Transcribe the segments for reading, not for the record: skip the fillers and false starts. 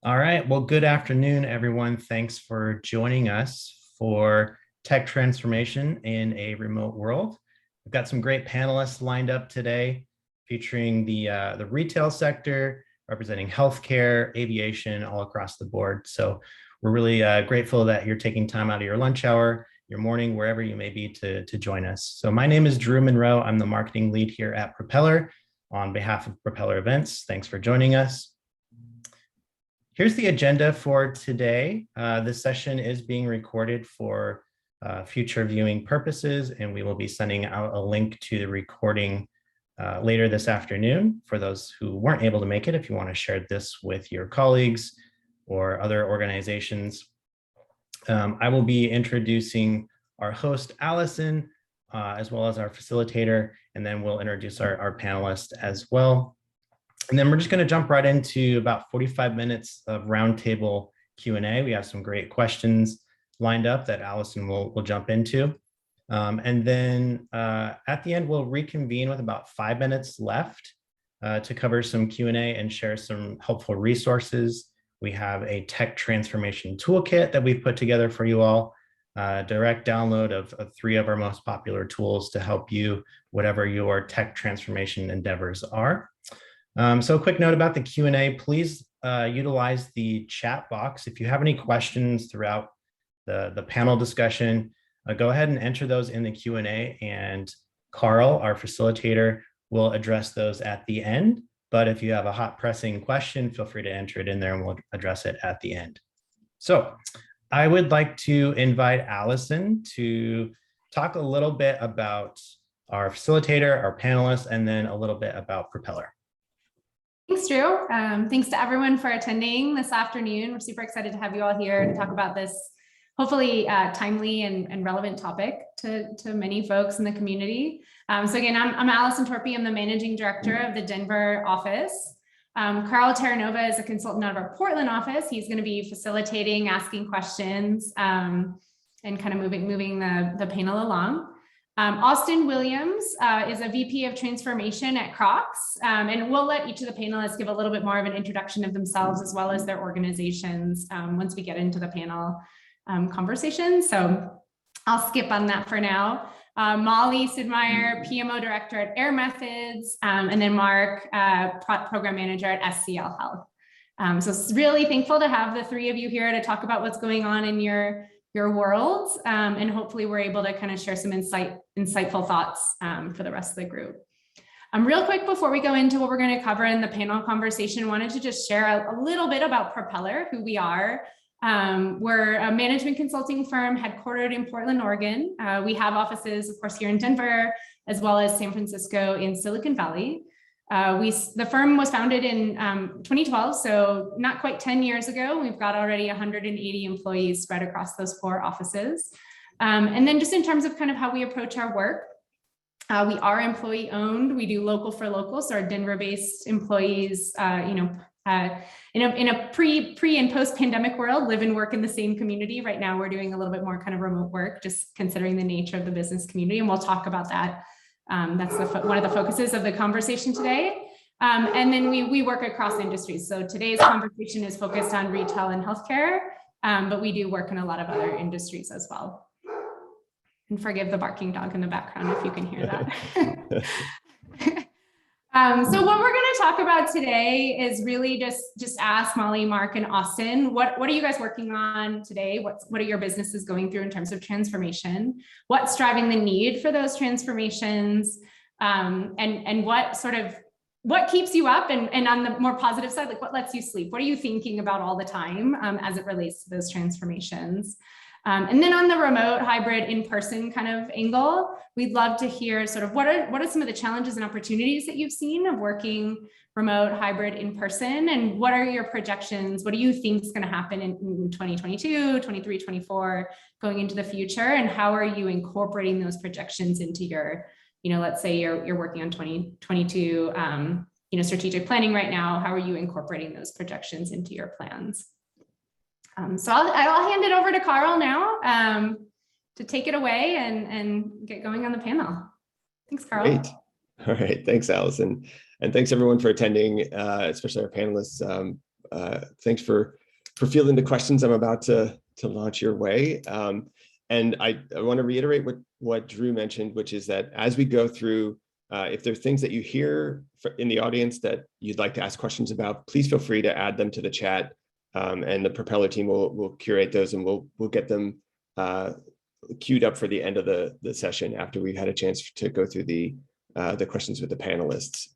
All right. Well, good afternoon, everyone. Thanks for joining us for Tech Transformation in a Remote World. We've got some great panelists lined up today, featuring the retail sector, representing healthcare, aviation, all across the board. So we're really grateful that you're taking time out of your lunch hour, your morning, wherever you may be to join us. So my name is Drew Monroe. I'm the marketing lead here at Propeller on behalf of Propeller Events. Thanks for joining us. Here's the agenda for today. This session is being recorded for future viewing purposes, and we will be sending out a link to the recording later this afternoon for those who weren't able to make it. If you want to share this with your colleagues or other organizations, I will be introducing our host, Allison, as well as our facilitator, and then we'll introduce our panelists as well. And then we're just going to jump right into about 45 minutes of roundtable Q&A. We have some great questions lined up that Allison will jump into. And then at the end, we'll reconvene with about 5 minutes left to cover some Q&A and share some helpful resources. We have a tech transformation toolkit that we've put together for you all, direct download of 3 of our most popular tools to help you, whatever your tech transformation endeavors are. So a quick note about the Q&A, please utilize the chat box. If you have any questions throughout the panel discussion, go ahead and enter those in the Q&A, and Carl, our facilitator, will address those at the end. But if you have a hot pressing question, feel free to enter it in there and we'll address it at the end. So I would like to invite Allison to talk a little bit about our facilitator, our panelists, and then a little bit about Propeller. Thanks, Drew. Thanks to everyone for attending this afternoon. We're super excited to have you all here to talk about this hopefully timely and relevant topic to many folks in the community. So again, I'm Allison Torpy. I'm the managing director of the Denver office. Carl Terranova is a consultant out of our Portland office. He's going to be facilitating, asking questions, and kind of moving the panel along. Austin Williams is a VP of Transformation at Crocs, and we'll let each of the panelists give a little bit more of an introduction of themselves as well as their organizations once we get into the panel conversation. So I'll skip on that for now. Molly Sigmar, PMO Director at Air Methods, and then Mark, Program Manager at SCL Health. So really thankful to have the 3 of you here to talk about what's going on in your worlds, and hopefully we're able to kind of share some insightful thoughts for the rest of the group. Real quick before we go into what we're going to cover in the panel conversation, wanted to just share a little bit about Propeller, who we are. We're a management consulting firm headquartered in Portland, Oregon. We have offices, of course, here in Denver, as well as San Francisco in Silicon Valley. The firm was founded in 2012, so not quite 10 years ago. We've got already 180 employees spread across those 4 offices. And then just in terms of kind of how we approach our work, we are employee owned. We do local for local, so our Denver-based employees, in a pre and post pandemic world, live and work in the same community. Right now, we're doing a little bit more kind of remote work, just considering the nature of the business community, and we'll talk about that. That's one of the focuses of the conversation today. And then we work across industries. So today's conversation is focused on retail and healthcare, but we do work in a lot of other industries as well. And forgive the barking dog in the background if you can hear that. So what we're going to talk about today is really just ask Molly, Mark, and Austin, what are you guys working on today? What are your businesses going through in terms of transformation? What's driving the need for those transformations? And what keeps you up? And on the more positive side, like what lets you sleep? What are you thinking about all the time as it relates to those transformations? And then on the remote, hybrid, in-person kind of angle, we'd love to hear sort of what are some of the challenges and opportunities that you've seen of working remote, hybrid, in-person, and what are your projections? What do you think is going to happen in 2022, 23, 24, going into the future? And how are you incorporating those projections into your, let's say you're working on 2022, strategic planning right now. How are you incorporating those projections into your plans? So I'll hand it over to Carl now to take it away and get going on the panel. Thanks, Carl. Great. All right. Thanks, Allison. And thanks everyone for attending, especially our panelists. thanks for fielding the questions I'm about to launch your way. And I want to reiterate what Drew mentioned, which is that as we go through, if there are things that you hear in the audience that you'd like to ask questions about, please feel free to add them to the chat, and the Propeller team will curate those, and we'll get them queued up for the end of the session after we've had a chance to go through the questions with the panelists.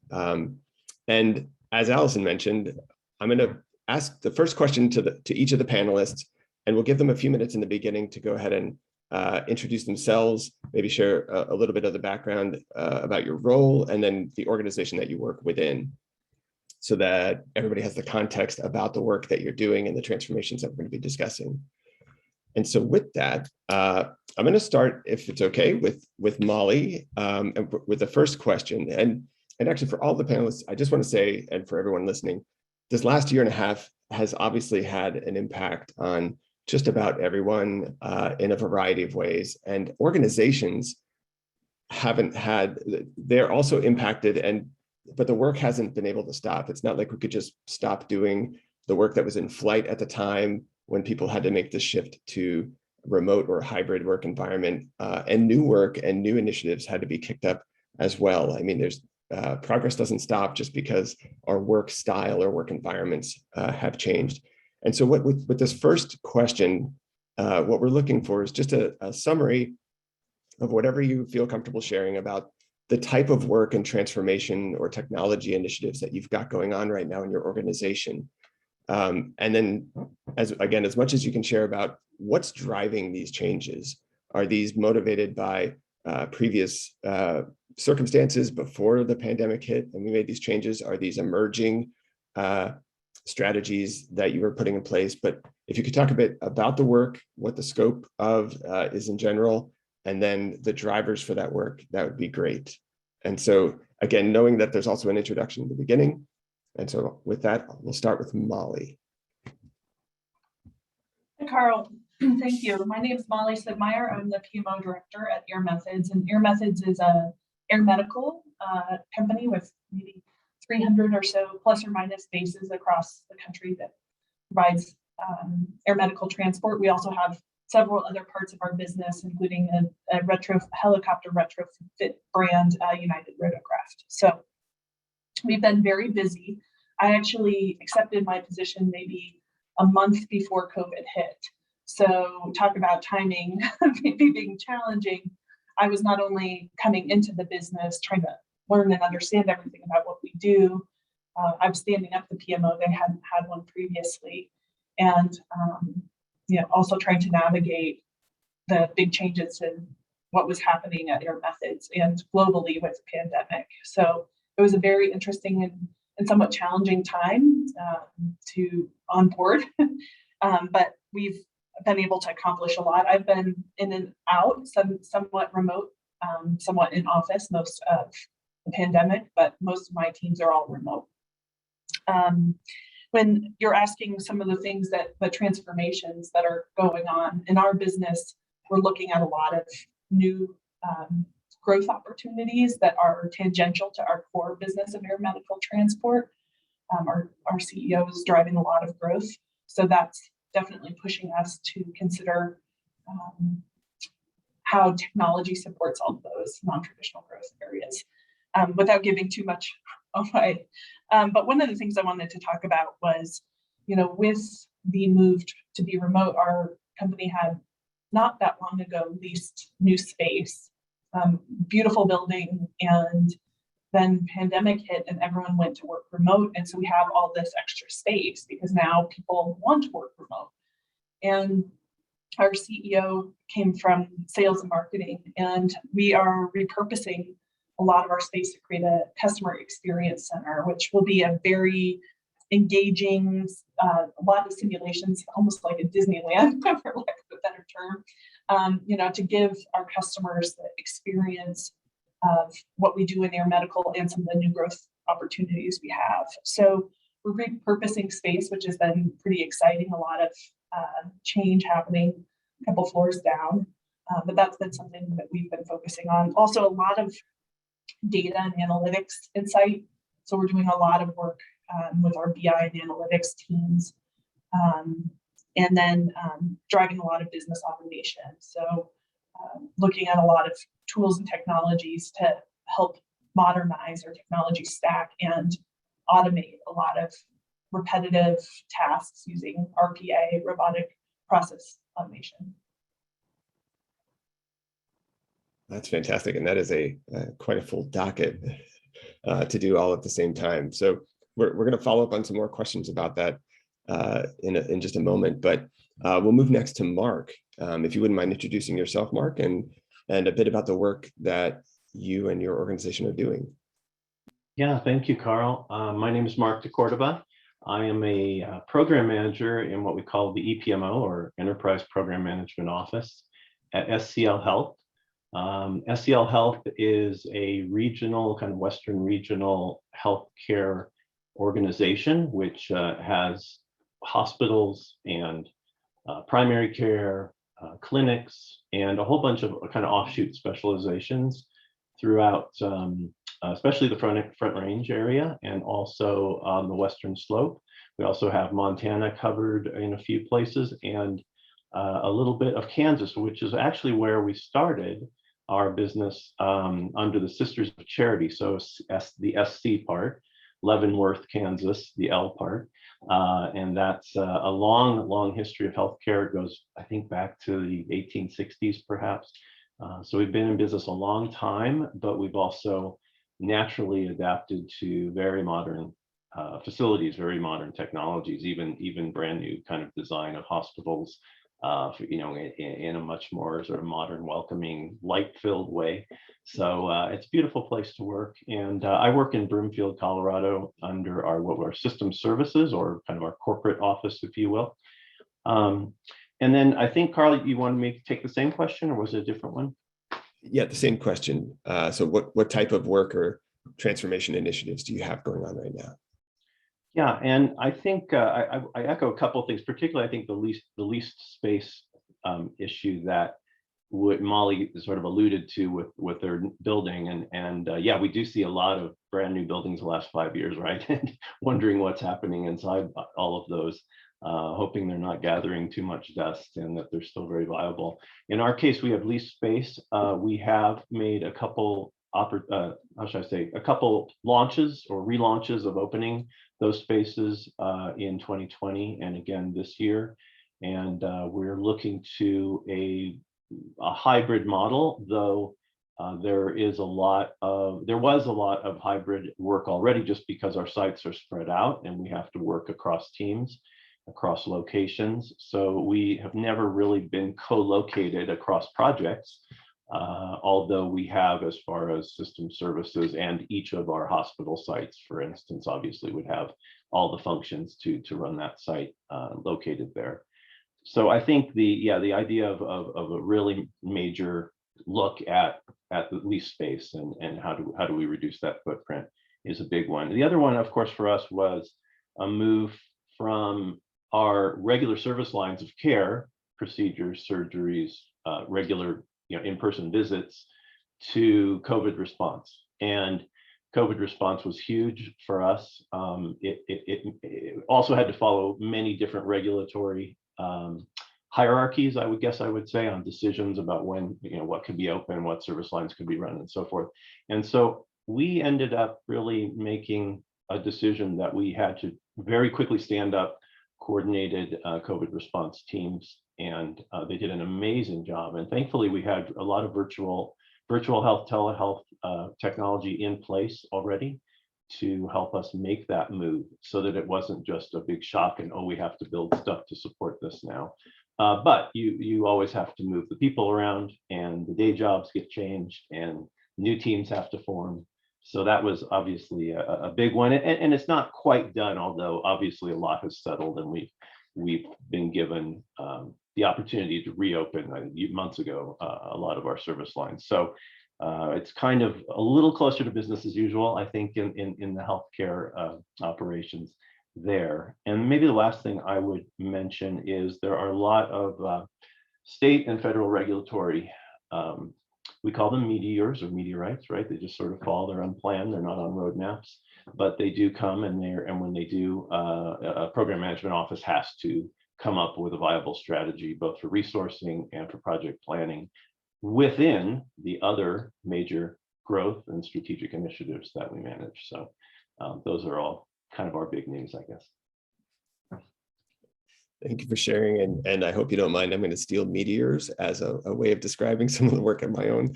And as Allison mentioned, I'm going to ask the first question to each of the panelists, and we'll give them a few minutes in the beginning to go ahead and introduce themselves, maybe share a little bit of the background about your role, and then the organization that you work within, so that everybody has the context about the work that you're doing and the transformations that we're going to be discussing. And so with that, I'm going to start, if it's okay, with Molly, and with the first question. And actually, for all the panelists, I just want to say, and for everyone listening, this last year and a half has obviously had an impact on just about everyone in a variety of ways. And organizations they're also impacted, but the work hasn't been able to stop. It's not like we could just stop doing the work that was in flight at the time when people had to make the shift to remote or hybrid work environment, and new work and new initiatives had to be kicked up as well. I mean, there's progress doesn't stop just because our work style or work environments have changed. And so with this first question, what we're looking for is just a summary of whatever you feel comfortable sharing about the type of work and transformation or technology initiatives that you've got going on right now in your organization. And then, as much as you can share about what's driving these changes. Are these motivated by previous circumstances before the pandemic hit and we made these changes? Are these emerging strategies that you were putting in place? But if you could talk a bit about the work, what the scope of is in general, and then the drivers for that work, that would be great. And so again, knowing that there's also an introduction in the beginning. And so with that, we'll start with Molly. Hi, Carl. Thank you. My name is Molly Sigmar. I'm the PMO director at Air Methods, and Air Methods is a air medical company with maybe 300 or so plus or minus bases across the country that provides air medical transport. We also have several other parts of our business, including a helicopter retrofit brand, United Rotorcraft. So we've been very busy. I actually accepted my position maybe a month before COVID hit. So talk about timing maybe being challenging. I was not only coming into the business, trying to learn and understand everything about what we do. I was standing up the PMO. They hadn't had one previously. And also trying to navigate the big changes in what was happening at Air Methods and globally with the pandemic. So it was a very interesting and somewhat challenging time to onboard, but we've been able to accomplish a lot. I've been in and out, somewhat remote, somewhat in office most of the pandemic, but most of my teams are all remote. When you're asking some of the things the transformations that are going on in our business, we're looking at a lot of new growth opportunities that are tangential to our core business of air medical transport. Our CEO is driving a lot of growth. So that's definitely pushing us to consider how technology supports all of those non-traditional growth areas without giving too much away. But one of the things I wanted to talk about was, with the move to be remote, our company had not that long ago leased new space, beautiful building, and then pandemic hit and everyone went to work remote. And so we have all this extra space because now people want to work remote. And our CEO came from sales and marketing, and we are repurposing a lot of our space to create a customer experience center, which will be a very engaging, a lot of simulations, almost like a Disneyland, for lack of a better term, to give our customers the experience of what we do in air medical and some of the new growth opportunities we have. So we're repurposing space, which has been pretty exciting, a lot of change happening a couple floors down, but that's been something that we've been focusing on. Also, a lot of data and analytics insight. So we're doing a lot of work with our BI and analytics teams. And then driving a lot of business automation. So looking at a lot of tools and technologies to help modernize our technology stack and automate a lot of repetitive tasks using RPA, robotic process automation. That's fantastic. And that is quite a full docket to do all at the same time. So we're going to follow up on some more questions about that in just a moment, but we'll move next to Mark. If you wouldn't mind introducing yourself, Mark, and a bit about the work that you and your organization are doing. Yeah, thank you, Carl. My name is Mark Cordoba. I am a program manager in what we call the EPMO, or Enterprise Program Management Office at SCL Health. SCL Health is a regional, kind of Western regional healthcare organization, which has hospitals and primary care, clinics, and a whole bunch of kind of offshoot specializations throughout, especially the Front Range area, and also on the Western Slope. We also have Montana covered in a few places, and a little bit of Kansas, which is actually where we started our business under the Sisters of Charity. So the SC part, Leavenworth, Kansas, the L part. And that's a long history of healthcare. It goes, I think, back to the 1860s, perhaps. So we've been in business a long time, but we've also naturally adapted to very modern facilities, very modern technologies, even brand new kind of design of hospitals, in a much more sort of modern, welcoming, light-filled way. So it's a beautiful place to work. And I work in Broomfield, Colorado, under our system services, or kind of our corporate office, if you will. And then I think, Carl, you wanted me to take the same question, or was it a different one? Yeah, the same question. So what type of work or transformation initiatives do you have going on right now? Yeah, and I think I echo a couple of things, particularly I think the leased space issue that Molly sort of alluded to with their building, and yeah, we do see a lot of brand new buildings the last 5 years, right? And wondering what's happening inside all of those, hoping they're not gathering too much dust and that they're still very viable. In our case, we have leased space. We have made a couple a couple launches or relaunches of opening those spaces in 2020 and again this year. And we're looking to a hybrid model, though there was a lot of hybrid work already, just because our sites are spread out and we have to work across teams, across locations. So we have never really been co-located across projects. Although we have, as far as system services, and each of our hospital sites, for instance, obviously would have all the functions to run that site located there. So I think the idea of a really major look at the lease space and how do we reduce that footprint is a big one. The other one, of course, for us was a move from our regular service lines of care, procedures, surgeries, regular in-person visits, to COVID response. And COVID response was huge for us. It also had to follow many different regulatory hierarchies, I would say, on decisions about when, what could be open, what service lines could be run, and so forth. And so we ended up really making a decision that we had to very quickly stand up coordinated COVID response teams, and they did an amazing job. And thankfully, we had a lot of virtual health, telehealth technology in place already to help us make that move, so that it wasn't just a big shock and, oh, we have to build stuff to support this now. But you always have to move the people around, and the day jobs get changed, and new teams have to form. So that was obviously a big one, and it's not quite done, although obviously a lot has settled, and we've been given the opportunity to reopen months ago a lot of our service lines. So it's kind of a little closer to business as usual, I think, in the healthcare operations there. And maybe the last thing I would mention is there are a lot of state and federal regulatory, we call them meteors or meteorites, right? They just sort of fall, they're unplanned, they're not on roadmaps. but they do come, and when they do, a program management office has to come up with a viable strategy, both for resourcing and for project planning within the other major growth and strategic initiatives that we manage. So those are all kind of our big names, I guess. Thank you for sharing, and I hope you don't mind. I'm going to steal meteors as a way of describing some of the work in my own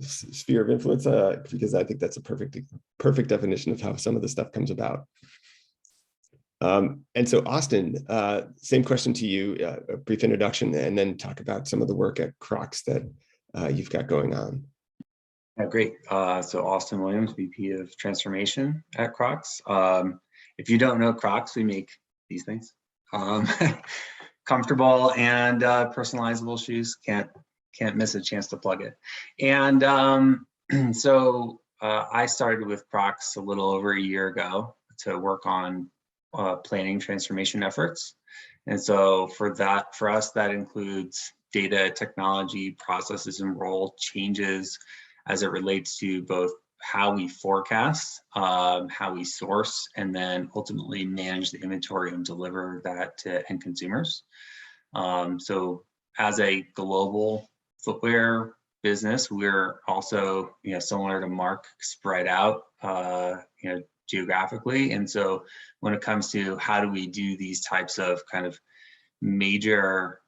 sphere of influence, because I think that's a perfect definition of how some of the stuff comes about. And so, Austin, same question to you: a brief introduction, and then talk about some of the work at Crocs that you've got going on. Great. So Austin Williams, VP of Transformation at Crocs. If you don't know Crocs, we make these things. Comfortable and personalizable shoes. Can't miss a chance to plug it. And so I started with Crocs a little over a year ago to work on planning transformation efforts. And so for us, that includes data, technology, processes, and role changes as it relates to both how we forecast, how we source, and then ultimately manage the inventory and deliver that to end consumers. So as a global footwear business, we're also, similar to Mark, spread out, geographically. And so when it comes to how do we do these types of kind of major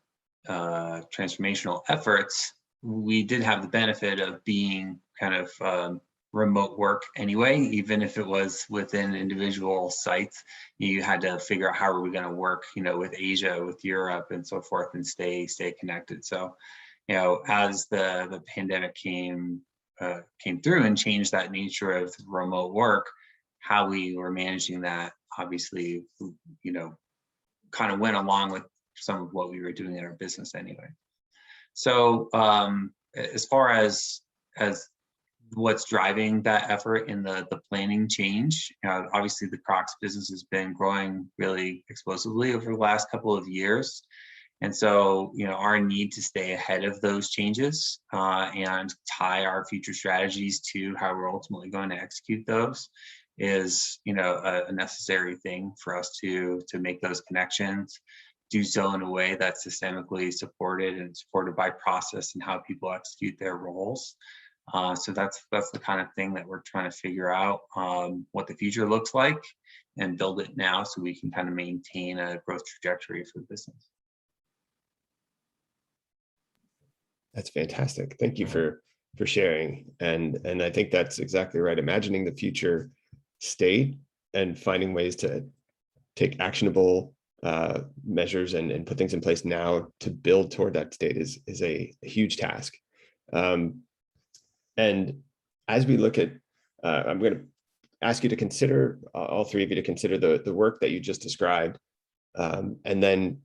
transformational efforts, we did have the benefit of being kind of remote work anyway. Even if it was within individual sites, you had to figure out how are we going to work, with Asia, with Europe, and so forth, and stay connected. So, as the pandemic came through and changed that nature of remote work, how we were managing that obviously, kind of went along with some of what we were doing in our business anyway. So as far as what's driving that effort in the planning change, obviously the Crocs business has been growing really explosively over the last couple of years. And so, our need to stay ahead of those changes and tie our future strategies to how we're ultimately going to execute those is, a necessary thing for us to make those connections, do so in a way that's systemically supported and supported by process and how people execute their roles. So that's the kind of thing that we're trying to figure out, what the future looks like, and build it now so we can kind of maintain a growth trajectory for the business. That's fantastic. Thank you for sharing. And I think that's exactly right. Imagining the future state and finding ways to take actionable measures and put things in place now to build toward that state is a huge task. And as we look at, I'm going to ask you to consider, all three of you to consider the work that you just described. And then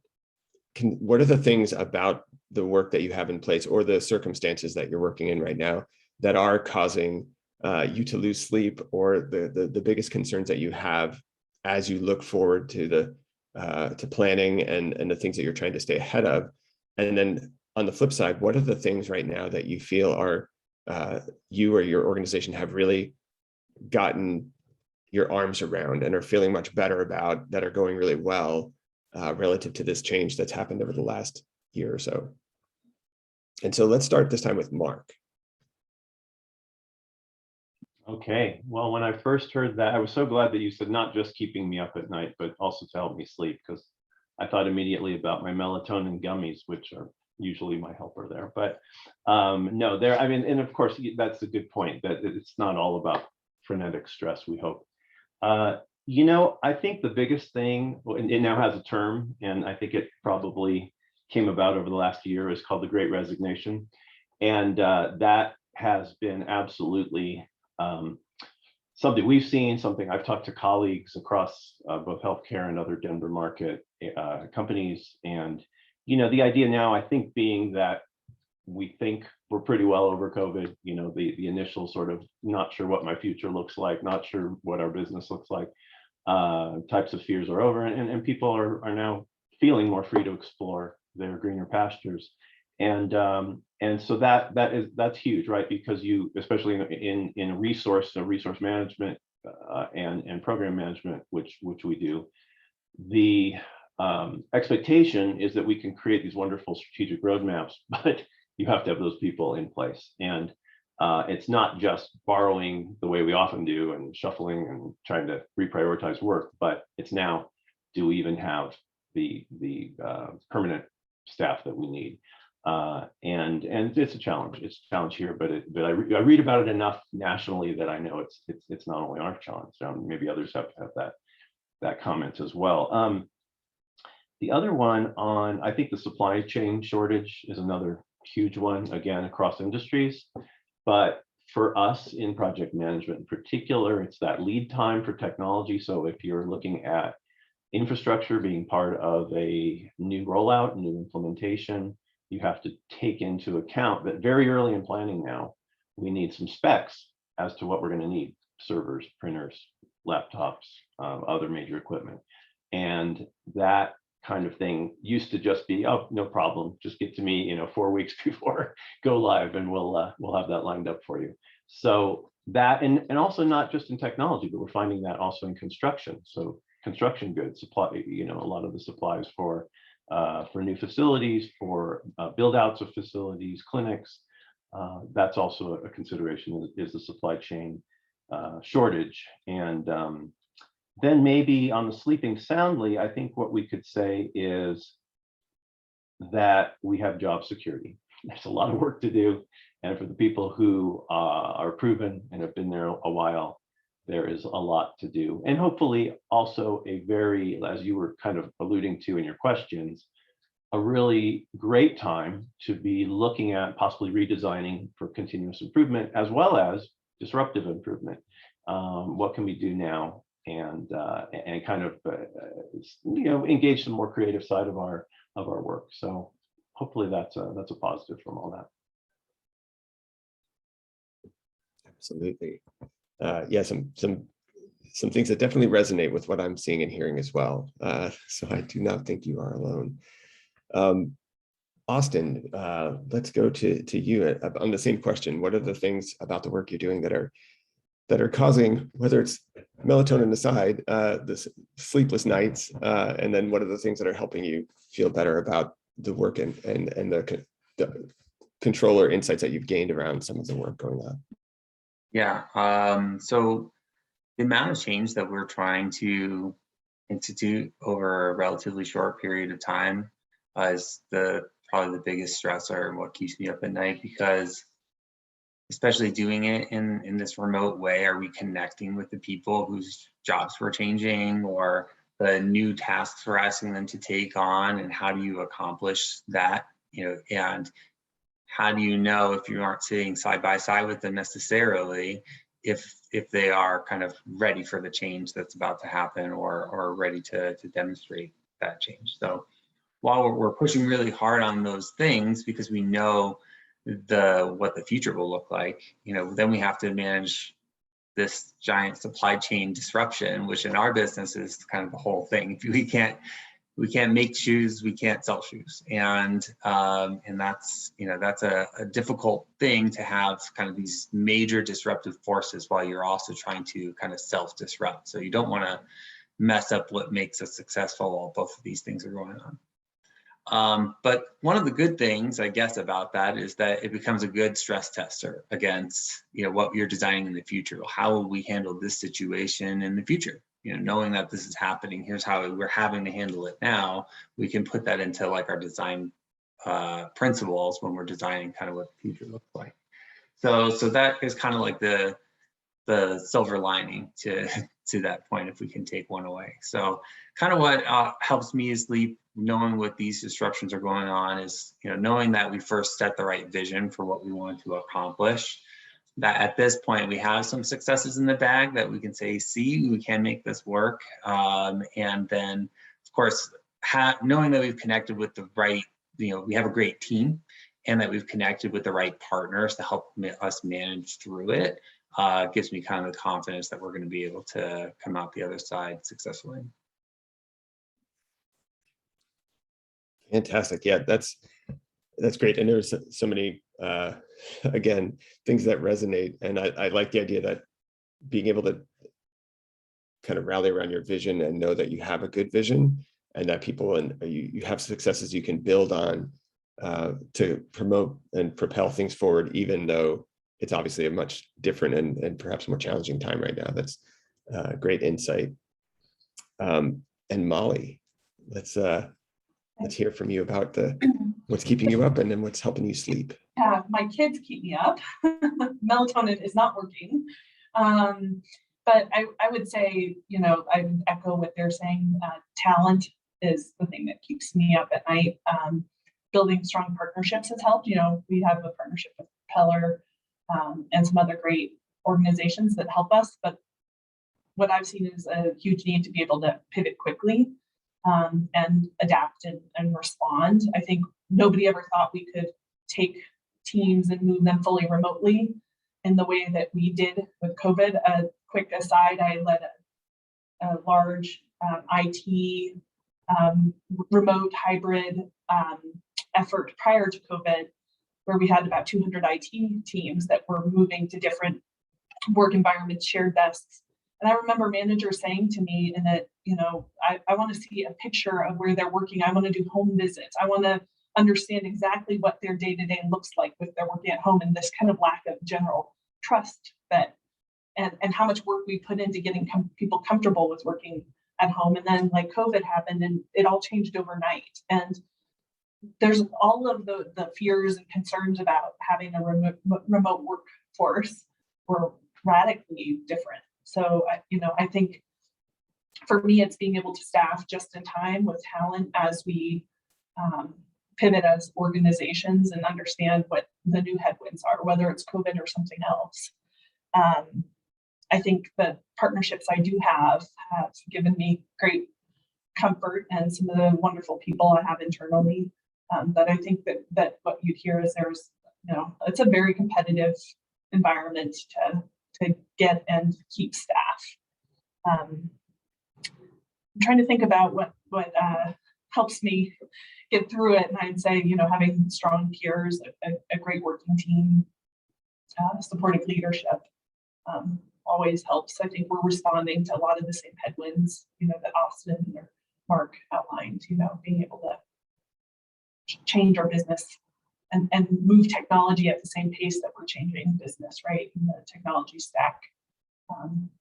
what are the things about the work that you have in place or the circumstances that you're working in right now that are causing you to lose sleep, or the biggest concerns that you have as you look forward to to planning and the things that you're trying to stay ahead of? And then on the flip side, what are the things right now that you feel are you or your organization have really gotten your arms around and are feeling much better about, that are going really well relative to this change that's happened over the last year or so? And so let's start this time with Mark. Okay, well, when I first heard that, I was so glad that you said not just keeping me up at night, but also to help me sleep, because I thought immediately about my melatonin gummies, which are usually my helper there. But no, I mean, and of course, that's a good point, that it's not all about frenetic stress, we hope. I think the biggest thing, it now has a term, and I think it probably came about over the last year, is called the Great Resignation. And that has been absolutely something we've seen, something I've talked to colleagues across both healthcare and other Denver market companies. And, the idea now, I think, being that we think we're pretty well over COVID, the initial sort of not sure what my future looks like, not sure what our business looks like, types of fears are over, and people are now feeling more free to explore their greener pastures. And so that's huge, right? Because you, especially in a resource management and program management, which we do. The expectation is that we can create these wonderful strategic roadmaps, but you have to have those people in place. And it's not just borrowing the way we often do and shuffling and trying to reprioritize work, but it's now, do we even have the permanent staff that we need? And it's a challenge. It's a challenge here, but I read about it enough nationally that I know it's not only our challenge. Maybe others have that comment as well. The other one on, I think the supply chain shortage is another huge one, again, across industries. But for us in project management in particular, it's that lead time for technology. So if you're looking at infrastructure being part of a new rollout, new implementation, you have to take into account that very early in planning now, we need some specs as to what we're going to need: servers, printers, laptops, other major equipment. And that kind of thing used to just be, oh, no problem, just get to me 4 weeks before go live and we'll have that lined up for you. So that, and also not just in technology, but we're finding that also in construction. So construction goods supply, a lot of the supplies for new facilities, for build outs of facilities, clinics, that's also a consideration, is the supply chain shortage. And then maybe on the sleeping soundly, I think what we could say is that we have job security. There's a lot of work to do. And for the people who are proven and have been there a while, there is a lot to do. And hopefully also a very, as you were kind of alluding to in your questions, a really great time to be looking at possibly redesigning for continuous improvement as well as disruptive improvement. What can we do now? And kind of engage some more creative side of our work. So hopefully that's a positive from all that. Absolutely. Yeah, some things that definitely resonate with what I'm seeing and hearing as well. So I do not think you are alone. Austin, let's go to you on the same question. What are the things about the work you're doing that are causing, whether it's melatonin aside, the sleepless nights, and then what are the things that are helping you feel better about the work and the control or insights that you've gained around some of the work going on? Yeah, so the amount of change that we're trying to institute over a relatively short period of time is probably the biggest stressor and what keeps me up at night, because especially doing it in this remote way, are we connecting with the people whose jobs we're changing or the new tasks we're asking them to take on, and how do you accomplish that? And how do you know, if you aren't sitting side by side with them necessarily, if they are kind of ready for the change that's about to happen or ready to demonstrate that change? So while we're pushing really hard on those things because we know what the future will look like, then we have to manage this giant supply chain disruption, which in our business is kind of the whole thing. We can't make shoes, we can't sell shoes, and that's that's a difficult thing to have, kind of these major disruptive forces while you're also trying to kind of self-disrupt. So you don't want to mess up what makes us successful while both of these things are going on. But one of the good things, I guess, about that is that it becomes a good stress tester against, what you're designing in the future. How will we handle this situation in the future? Knowing that this is happening, here's how we're having to handle it now. We can put that into like our design principles when we're designing kind of what the future looks like. So that is kind of like the silver lining to that point, if we can take one away. So kind of what helps me sleep, knowing what these disruptions are going on, is knowing that we first set the right vision for what we want to accomplish, that at this point we have some successes in the bag that we can say, see, we can make this work. And then of course, knowing that we've connected with the right, we have a great team, and that we've connected with the right partners to help us manage through it, gives me kind of the confidence that we're going to be able to come out the other side successfully. Fantastic. Yeah, that's great. And there's so many, again, things that resonate. And I like the idea that being able to kind of rally around your vision and know that you have a good vision, and that people and you have successes you can build on to promote and propel things forward, even though it's obviously a much different and perhaps more challenging time right now. That's great insight. And Molly, let's hear from you about what's keeping you up and then what's helping you sleep. My kids keep me up. Melatonin is not working. But I would say, I would echo what they're saying. Talent is the thing that keeps me up at night. Building strong partnerships has helped. We have a partnership with Peller and some other great organizations that help us. But what I've seen is a huge need to be able to pivot quickly and adapt and respond. I think nobody ever thought we could take teams and move them fully remotely in the way that we did with COVID. A quick aside, I led a large IT remote hybrid effort prior to COVID, where we had about 200 IT teams that were moving to different work environments, shared desks. And I remember managers saying to me in it, I want to see a picture of where they're working. I want to do home visits. I want to understand exactly what their day-to-day looks like with their working at home, and this kind of lack of general trust and how much work we put into getting people comfortable with working at home. And then like COVID happened and it all changed overnight. And there's all of the fears and concerns about having a remote workforce were radically different. So, I think for me, it's being able to staff just in time with talent as we pivot as organizations and understand what the new headwinds are, whether it's COVID or something else. I think the partnerships I do have given me great comfort, and some of the wonderful people I have internally. But I think that what you'd hear is there's, it's a very competitive environment to get and keep staff. I'm trying to think about what helps me get through it, and I'd say, having strong peers, a great working team, supportive leadership always helps. I think we're responding to a lot of the same headwinds, that Austin or Mark outlined. Being able to change our business and move technology at the same pace that we're changing business, right? In the technology stack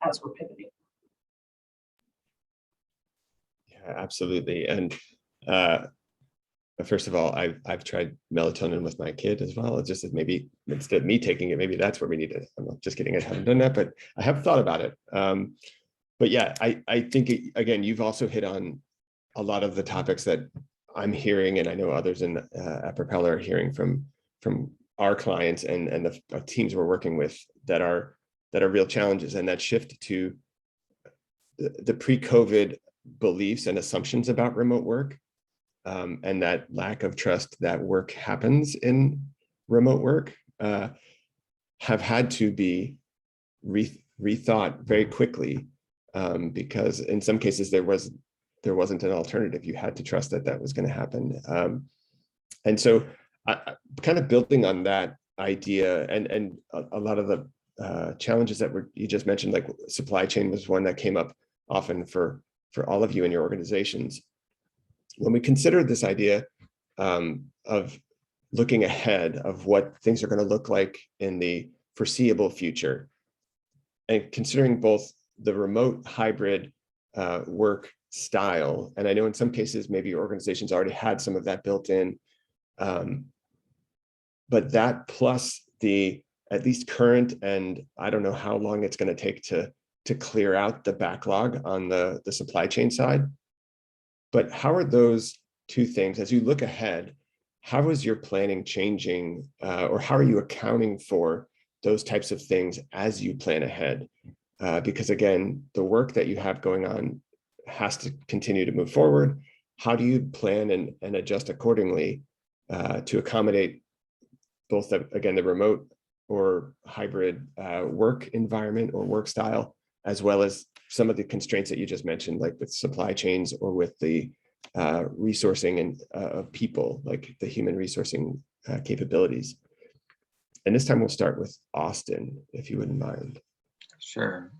as we're pivoting. Yeah, absolutely. And first of all, I've tried melatonin with my kid as well. It's just that maybe instead of me taking it, maybe that's where we need it. I'm not just kidding, I haven't done that, but I have thought about it. But yeah, I think, again, you've also hit on a lot of the topics that I'm hearing, and I know others at Propeller are hearing from our clients and the teams we're working with that are real challenges, and that shift to the pre-COVID beliefs and assumptions about remote work, and that lack of trust that work happens in remote work have had to be rethought very quickly, because in some cases there wasn't an alternative. You had to trust that was going to happen. And so kind of building on that idea and a lot of the challenges that you just mentioned, like supply chain was one that came up often for all of you in your organizations. When we consider this idea of looking ahead of what things are going to look like in the foreseeable future, and considering both the remote hybrid work style, and I know in some cases maybe your organizations already had some of that built in, but that plus the at least current, and I don't know how long it's going to take to clear out the backlog on the supply chain side. But how are those two things, as you look ahead, how is your planning changing, or how are you accounting for those types of things as you plan ahead? Because again, the work that you have going on has to continue to move forward. How do you plan and adjust accordingly to accommodate both the remote or hybrid work environment or work style, as well as some of the constraints that you just mentioned, like with supply chains or with the resourcing and of people, like the human resourcing capabilities? And this time we'll start with Austin, if you wouldn't mind. Sure.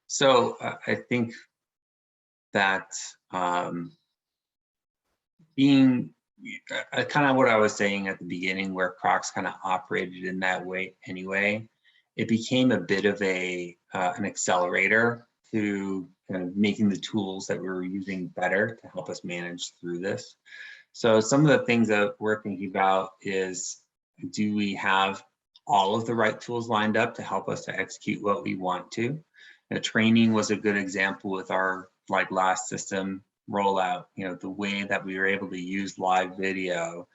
So I think that being kind of what I was saying at the beginning, where Crocs kind of operated in that way anyway, it became a bit of an accelerator to kind of making the tools that we're using better to help us manage through this. So some of the things that we're thinking about is, do we have all of the right tools lined up to help us to execute what we want to? Training was a good example with our last system rollout, the way that we were able to use live video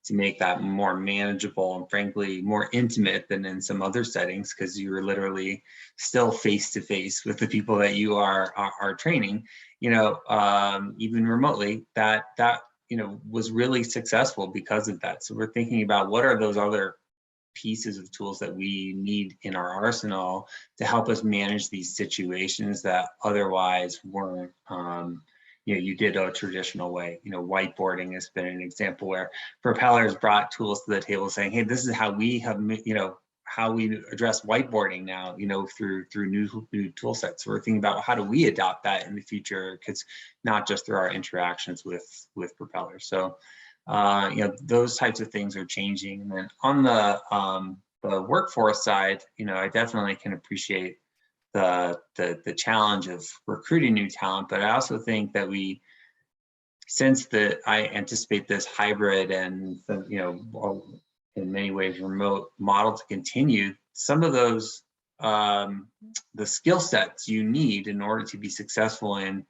to make that more manageable and frankly more intimate than in some other settings, because you were literally still face to face with the people that you are training, even remotely. That was really successful because of that. So we're thinking about what are those other pieces of tools that we need in our arsenal to help us manage these situations that otherwise weren't, you did a traditional way. Whiteboarding has been an example where Propellers brought tools to the table saying, hey, this is how we have, how we address whiteboarding now, through new tool sets. So we're thinking about how do we adopt that in the future, because not just through our interactions with Propellers. So those types of things are changing. And then on the workforce side, I definitely can appreciate the challenge of recruiting new talent, but I also think that I anticipate this hybrid and in many ways remote model to continue. Some of those the skill sets you need in order to be successful in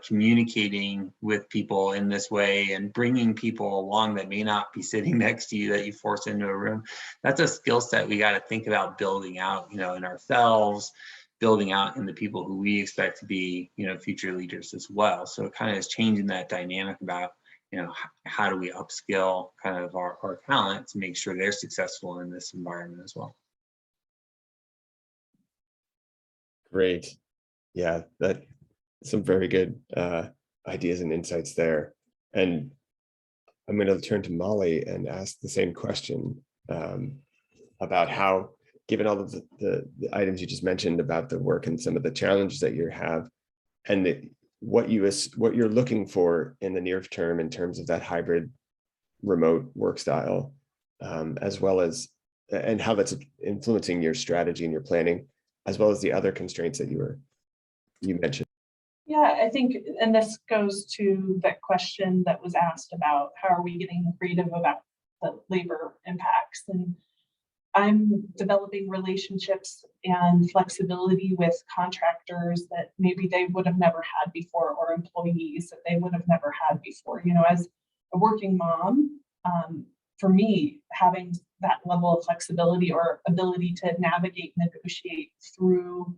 communicating with people in this way and bringing people along that may not be sitting next to you, that you force into a room, that's a skill set we got to think about building out, in ourselves, building out in the people who we expect to be, future leaders as well. So it kind of is changing that dynamic about, how do we upskill kind of our talent to make sure they're successful in this environment as well. Great. Yeah, some very good ideas and insights there. And I'm going to turn to Molly and ask the same question about how, given all of the items you just mentioned about the work and some of the challenges that you have, and what you're looking for in the near term in terms of that hybrid remote work style, as well as, and how that's influencing your strategy and your planning, as well as the other constraints that you mentioned. Yeah, I think, and this goes to that question that was asked about how are we getting creative about the labor impacts. And I'm developing relationships and flexibility with contractors that maybe they would have never had before, or employees that they would have never had before. As a working mom, for me, having that level of flexibility or ability to navigate, negotiate through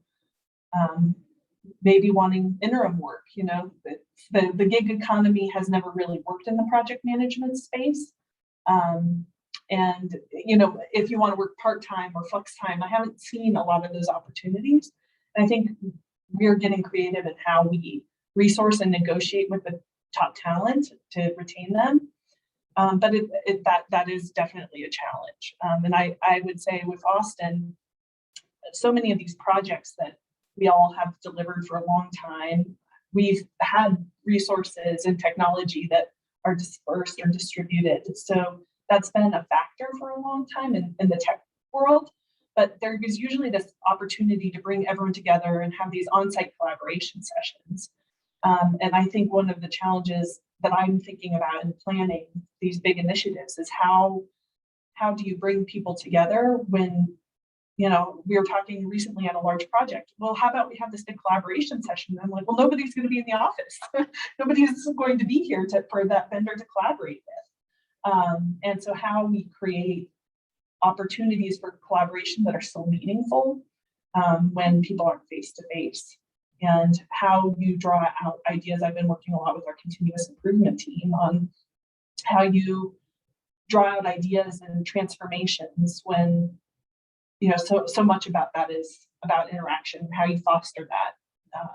maybe wanting interim work, the gig economy has never really worked in the project management space. And, if you want to work part-time or flex time, I haven't seen a lot of those opportunities. And I think we're getting creative in how we resource and negotiate with the top talent to retain them. But that is definitely a challenge. And I would say with Austin, so many of these projects that we all have delivered for a long time, we've had resources and technology that are dispersed or distributed. So that's been a factor for a long time in the tech world. But there is usually this opportunity to bring everyone together and have these on-site collaboration sessions. And I think one of the challenges that I'm thinking about in planning these big initiatives is how do you bring people together when, we were talking recently on a large project. Well, how about we have this big collaboration session? And I'm like, well, nobody's going to be in the office. Nobody's going to be here for that vendor to collaborate with. And so how we create opportunities for collaboration that are still meaningful when people aren't face to face, and how you draw out ideas. I've been working a lot with our continuous improvement team on how you draw out ideas and transformations when, so much about that is about interaction, how you foster that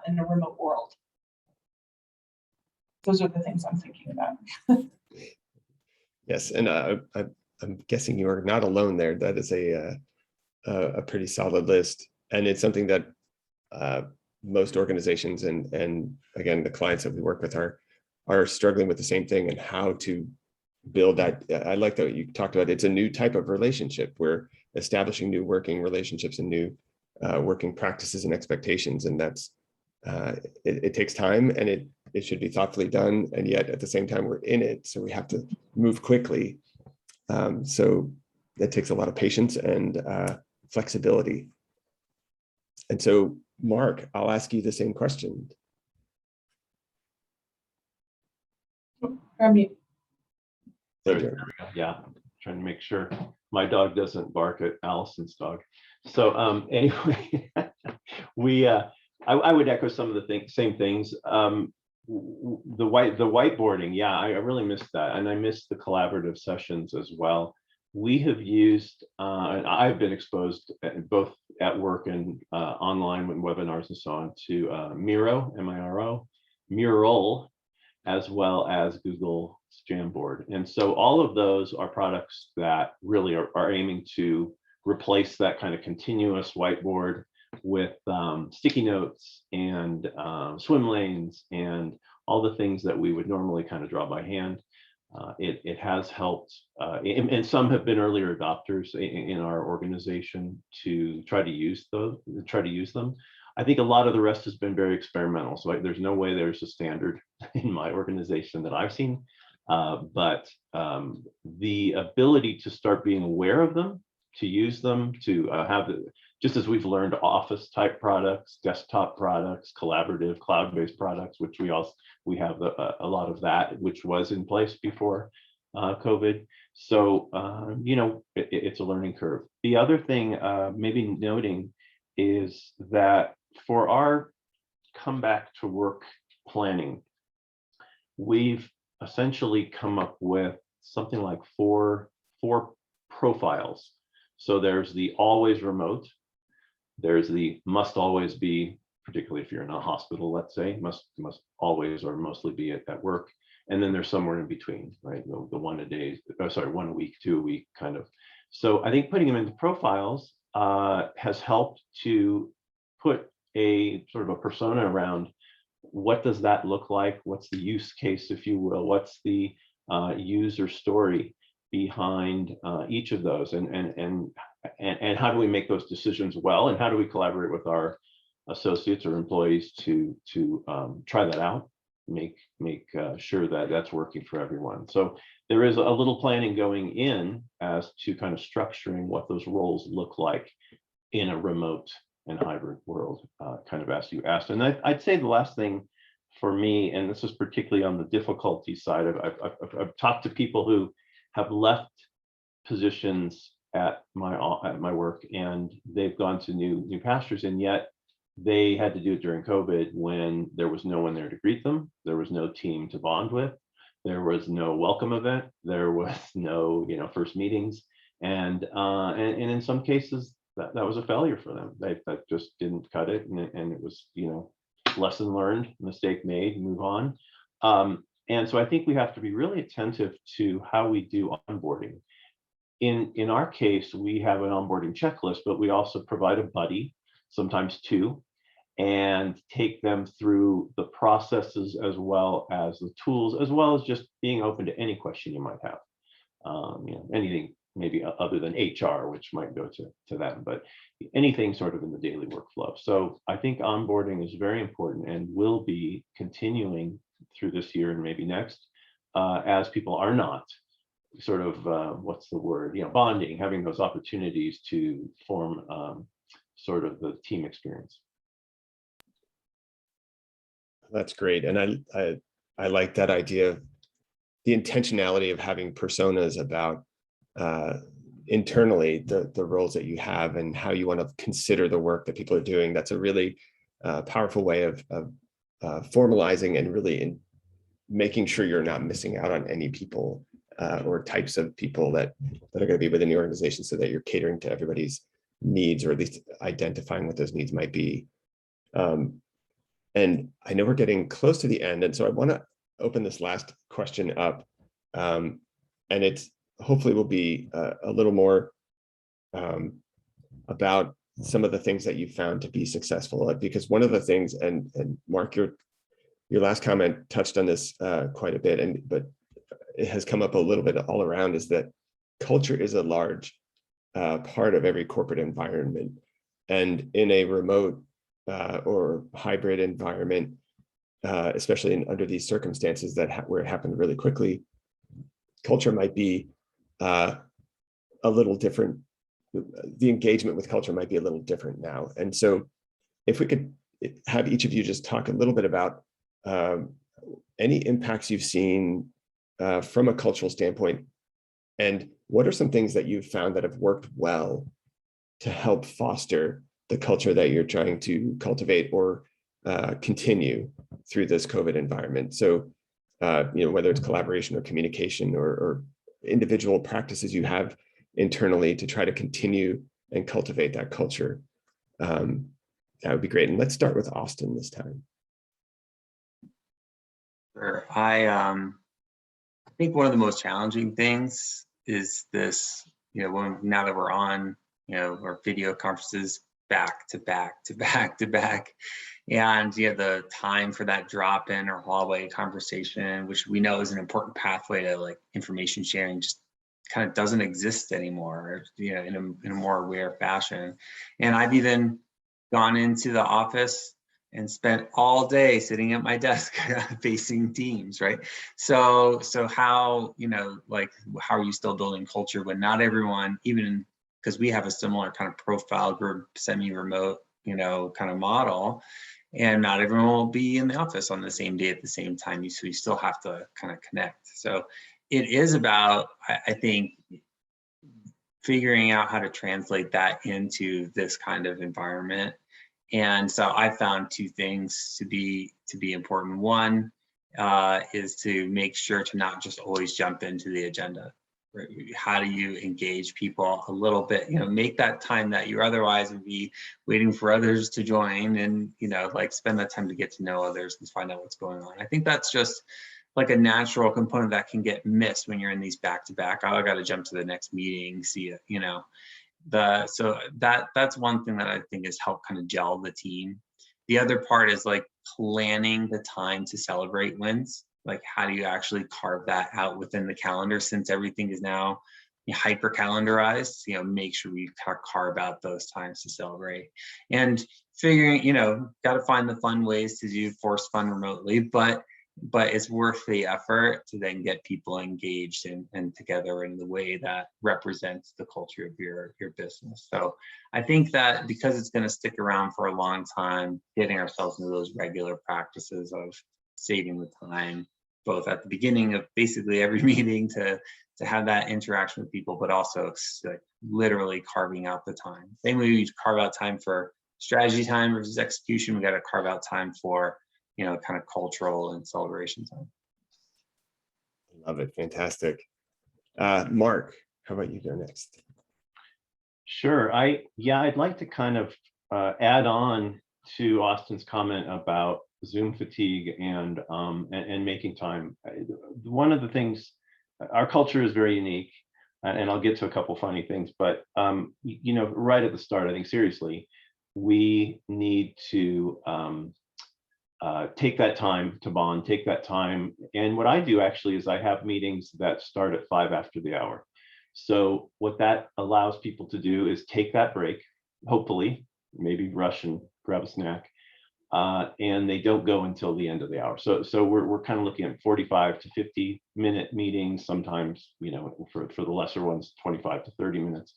in a remote world. Those are the things I'm thinking about. Yes, and I'm guessing you are not alone there. That is a pretty solid list, and it's something that most organizations and again, the clients that we work with are struggling with the same thing, and how to build that. I like that you talked about, it's a new type of relationship. We're establishing new working relationships and new working practices and expectations. And that's, it takes time, and it should be thoughtfully done. And yet at the same time, we're in it. So we have to move quickly. So that takes a lot of patience and flexibility. And so, Mark, I'll ask you the same question. From you. There we go. Yeah, trying to make sure my dog doesn't bark at Allison's dog. So anyway, I would echo some of the same things. The whiteboarding, yeah, I really missed that, and I missed the collaborative sessions as well. We have used, and I've been exposed both at work and online with webinars and so on to Miro, M-I-R-O, Mural, as well as Google Jamboard. And so all of those are products that really are aiming to replace that kind of continuous whiteboard with sticky notes and swim lanes and all the things that we would normally kind of draw by hand. It has helped, and some have been earlier adopters in our organization to try to use them. I think a lot of the rest has been very experimental. So there's no way there's a standard in my organization that I've seen, but the ability to start being aware of them, to use them, to have the, just as we've learned office type products, desktop products, collaborative cloud-based products, which we have a lot of that, which was in place before COVID. So, it's a learning curve. The other thing maybe noting is that for our come back to work planning, we've essentially come up with something like four profiles. So there's the always remote, there's the must always be, particularly if you're in a hospital, let's say, must always or mostly be at work. And then there's somewhere in between, right? The 1 a day, sorry, 1 a week, 2 a week kind of. So I think putting them into profiles has helped to put a sort of a persona around what does that look like? What's the use case, if you will? What's the user story behind each of those? And how do we make those decisions well? And how do we collaborate with our associates or employees to try that out, make sure that that's working for everyone? So there is a little planning going in as to kind of structuring what those roles look like in a remote and hybrid world, kind of as you asked. And I'd say the last thing for me, and this is particularly on the difficulty side, I've talked to people who have left positions at my work, and they've gone to new pastures, and yet they had to do it during COVID when there was no one there to greet them, there was no team to bond with, there was no welcome event, there was no first meetings, and in some cases that was a failure for them. That just didn't cut it, and it was lesson learned, mistake made, move on. And so I think we have to be really attentive to how we do onboarding. In our case, we have an onboarding checklist, but we also provide a buddy, sometimes two, and take them through the processes as well as the tools, as well as just being open to any question you might have. Anything maybe other than HR, which might go to that, but anything sort of in the daily workflow. So I think onboarding is very important and will be continuing through this year and maybe next, as people are not sort of, what's the word, bonding, having those opportunities to form sort of the team experience. That's great. And I like that idea of the intentionality of having personas about internally the roles that you have and how you want to consider the work that people are doing. That's a really powerful way of formalizing and really making sure you're not missing out on any people or types of people that are going to be within the organization, so that you're catering to everybody's needs, or at least identifying what those needs might be. And I know we're getting close to the end, and so I want to open this last question up, and it's hopefully will be a little more about some of the things that you found to be successful at? Because one of the things, and Mark, your last comment touched on this quite a bit, but it has come up a little bit all around, is that culture is a large part of every corporate environment. And in a remote or hybrid environment, especially under these circumstances where it happened really quickly, culture might be a little different. The engagement with culture might be a little different now. And so if we could have each of you just talk a little bit about any impacts you've seen from a cultural standpoint, and what are some things that you've found that have worked well to help foster the culture that you're trying to cultivate or continue through this COVID environment? So, whether it's collaboration or communication or individual practices you have internally to try to continue and cultivate that culture, that would be great. And let's start with Austin this time. Sure. I think one of the most challenging things is this, now that we're on, our video conferences back to back to back to back, and the time for that drop-in or hallway conversation, which we know is an important pathway to like information sharing, just kind of doesn't exist anymore, in a more aware fashion. And I've even gone into the office and spent all day sitting at my desk facing teams, right? So how, how are you still building culture when not everyone, even because we have a similar kind of profile group, semi-remote, kind of model, and not everyone will be in the office on the same day at the same time. So you still have to kind of connect. So it is about, I think, figuring out how to translate that into this kind of environment. And so I found two things to be important. One is to make sure to not just always jump into the agenda. Right? How do you engage people a little bit? Make that time that you otherwise would be waiting for others to join, and spend that time to get to know others and find out what's going on. I think that's just like a natural component that can get missed when you're in these back-to-back. Oh, I got to jump to the next meeting. See it. So that's one thing that I think has helped kind of gel the team. The other part is like planning the time to celebrate wins. Like, how do you actually carve that out within the calendar, since everything is now hyper calendarized? Make sure we carve out those times to celebrate, and figuring, got to find the fun ways to do force fun remotely, but it's worth the effort to then get people engaged and together in the way that represents the culture of your business. So I think that because it's going to stick around for a long time, getting ourselves into those regular practices of saving the time, both at the beginning of basically every meeting to have that interaction with people, but also like literally carving out the time. Same way we carve out time for strategy time versus execution, we got to carve out time for kind of cultural and celebration time. Love it. Fantastic. Mark, how about you go next? Sure. I'd like to kind of add on to Austin's comment about Zoom fatigue and making time. One of the things, our culture is very unique, and I'll get to a couple funny things, but right at the start, I think seriously, we need to take that time to bond, take that time. And what I do actually is I have meetings that start at 5 after the hour. So what that allows people to do is take that break, hopefully, maybe rush and grab a snack, and they don't go until the end of the hour. So we're kind of looking at 45 to 50-minute meetings, sometimes, for the lesser ones, 25 to 30 minutes,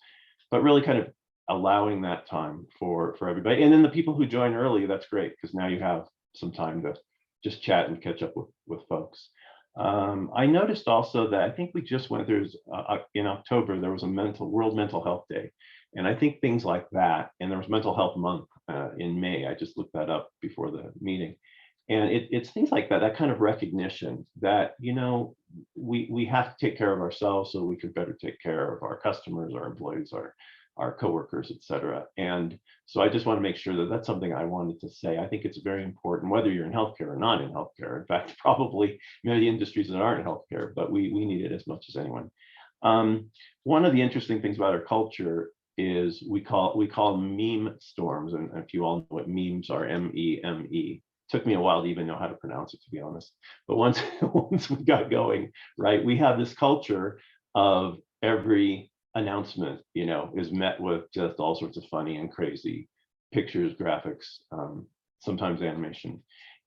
but really kind of allowing that time for everybody. And then the people who join early, that's great, because now you have some time to just chat and catch up with folks. I noticed also that I think we just went, in October, there was a World Mental Health Day. And I think things like that, and there was Mental Health Month in May. I just looked that up before the meeting. And it's things like that kind of recognition that, we have to take care of ourselves so we can better take care of our customers, our employees, our coworkers, et cetera. And so I just want to make sure that that's something I wanted to say. I think it's very important, whether you're in healthcare or not in healthcare. In fact, probably many industries that aren't in healthcare, but we need it as much as anyone. One of the interesting things about our culture is we call meme storms. And if you all know what memes are, MEME. Took me a while to even know how to pronounce it, to be honest. But once we got going, right, we have this culture of every announcement, is met with just all sorts of funny and crazy pictures, graphics, sometimes animation.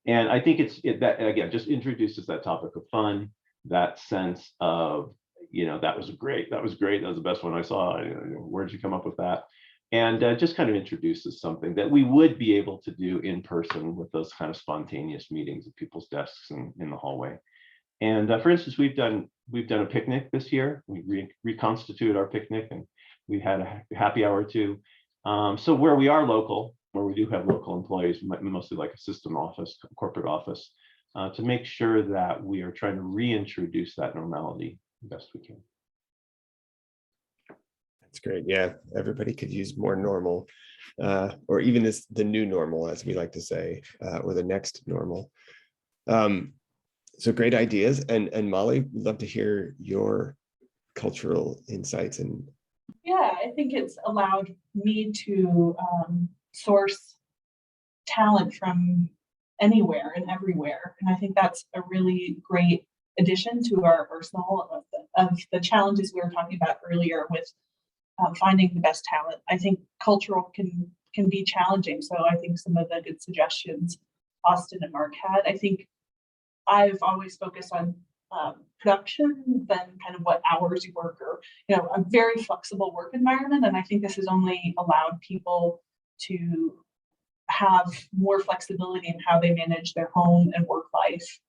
And I think that again just introduces that topic of fun, that sense of, that was great, that was the best one I saw. Where'd you come up with that? And just kind of introduces something that we would be able to do in person with those kind of spontaneous meetings at people's desks and in the hallway. And for instance, we've done a picnic this year. We reconstituted our picnic, and we had a happy hour too. So where we are local, where we do have local employees, mostly like a system office, corporate office, to make sure that we are trying to reintroduce that normality the best we can. That's great. Yeah, everybody could use more normal, or even the new normal, as we like to say, or the next normal. So great ideas. And Molly, we'd love to hear your cultural insights. And yeah, I think it's allowed me to source talent from anywhere and everywhere. And I think that's a really great addition to our arsenal of the challenges we were talking about earlier with finding the best talent. I think cultural can be challenging. So I think some of the good suggestions Austin and Mark had, I think I've always focused on production than kind of what hours you work, or, a very flexible work environment. And I think this has only allowed people to have more flexibility in how they manage their home and work life.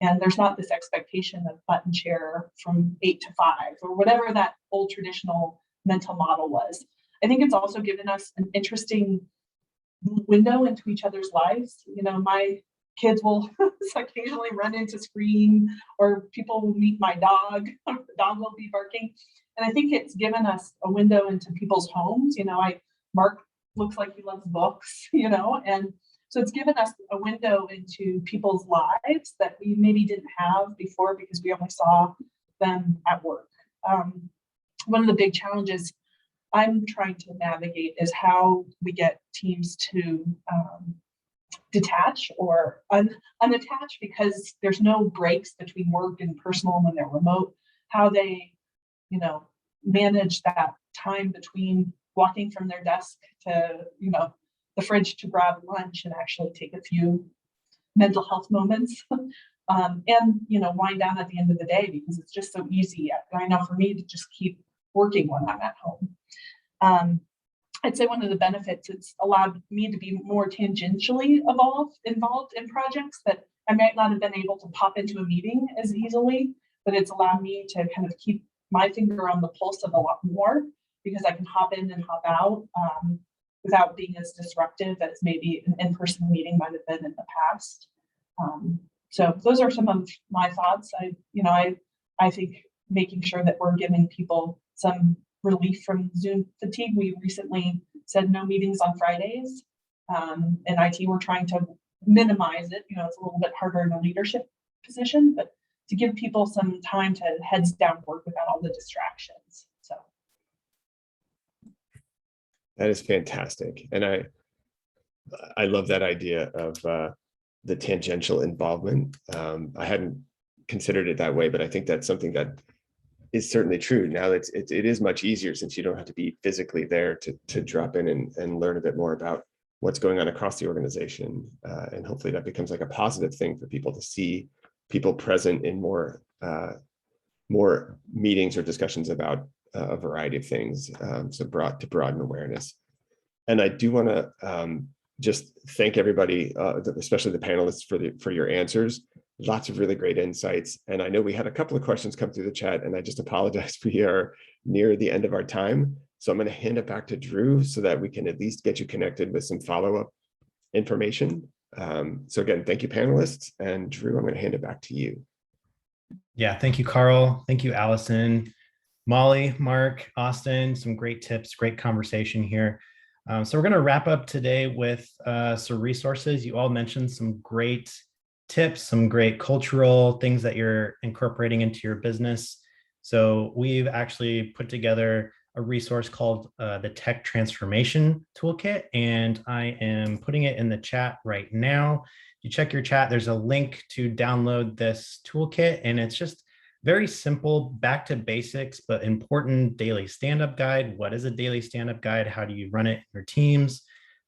And there's not this expectation of button chair from 8 to 5 or whatever that old traditional mental model was. I think it's also given us an interesting window into each other's lives. My kids will occasionally run into scream, or people will meet my dog, the dog will be barking. And I think it's given us a window into people's homes. Mark looks like he loves books, and so it's given us a window into people's lives that we maybe didn't have before because we only saw them at work. One of the big challenges I'm trying to navigate is how we get teams to detach or unattach, because there's no breaks between work and personal when they're remote. How they, manage that time between walking from their desk to, the fridge to grab lunch and actually take a few mental health moments, and, wind down at the end of the day, because it's just so easy. I know for me to just keep working when I'm at home. I'd say one of the benefits, it's allowed me to be more tangentially involved in projects that I might not have been able to pop into a meeting as easily, but it's allowed me to kind of keep my finger on the pulse of a lot more, because I can hop in and hop out without being as disruptive as maybe an in-person meeting might have been in the past. So those are some of my thoughts. I think making sure that we're giving people some relief from Zoom fatigue. We recently said no meetings on Fridays. In IT, we're trying to minimize it. It's a little bit harder in a leadership position, but to give people some time to heads down work without all the distractions. So that is fantastic. And I love that idea of the tangential involvement. I hadn't considered it that way, but I think that's something that is certainly true. Now it is much easier, since you don't have to be physically there to drop in and learn a bit more about what's going on across the organization. And hopefully that becomes like a positive thing for people to see people present in more meetings or discussions about a variety of things. So to broaden awareness. And I do want to just thank everybody, especially the panelists, for your answers. Lots of really great insights. And I know we had a couple of questions come through the chat, and I just apologize. We are near the end of our time. So I'm going to hand it back to Drew so that we can at least get you connected with some follow-up information. So again, thank you, panelists. And Drew, I'm going to hand it back to you. Yeah, thank you, Carl. Thank you, Allison, Molly, Mark, Austin. Some great tips, great conversation here. So we're going to wrap up today with some resources. You all mentioned some great tips, some great cultural things that you're incorporating into your business. So we've actually put together a resource called the Tech Transformation Toolkit, and I am putting it in the chat right now. If you check your chat, there's a link to download this toolkit, and it's just very simple, back to basics, but important daily stand-up guide. What is a daily stand-up guide? How do you run it in your teams?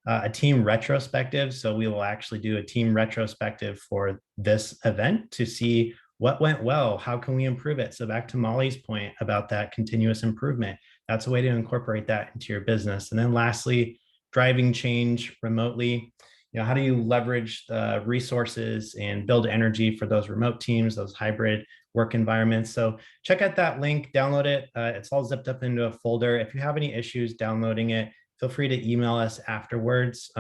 A team retrospective. So we will actually do a team retrospective for this event to see what went well, how can we improve it? So back to Molly's point about that continuous improvement, that's a way to incorporate that into your business. And then lastly, driving change remotely. How do you leverage the resources and build energy for those remote teams, those hybrid work environments? So check out that link, download it. It's all zipped up into a folder. If you have any issues downloading it, feel free to email us afterwards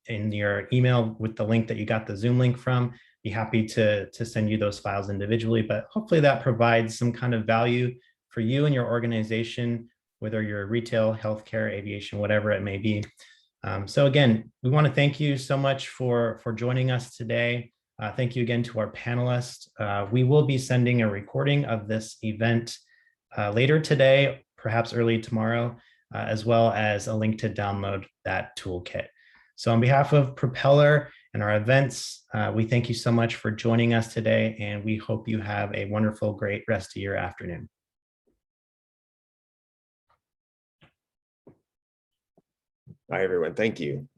in your email with the link that you got the Zoom link from. Be happy to send you those files individually, but hopefully that provides some kind of value for you and your organization, whether you're retail, healthcare, aviation, whatever it may be. So again, we want to thank you so much for joining us today. Thank you again to our panelists. We will be sending a recording of this event later today, perhaps early tomorrow, as well as a link to download that toolkit. So on behalf of Propeller and our events, we thank you so much for joining us today, and we hope you have a wonderful, great rest of your afternoon. Bye, everyone. Thank you.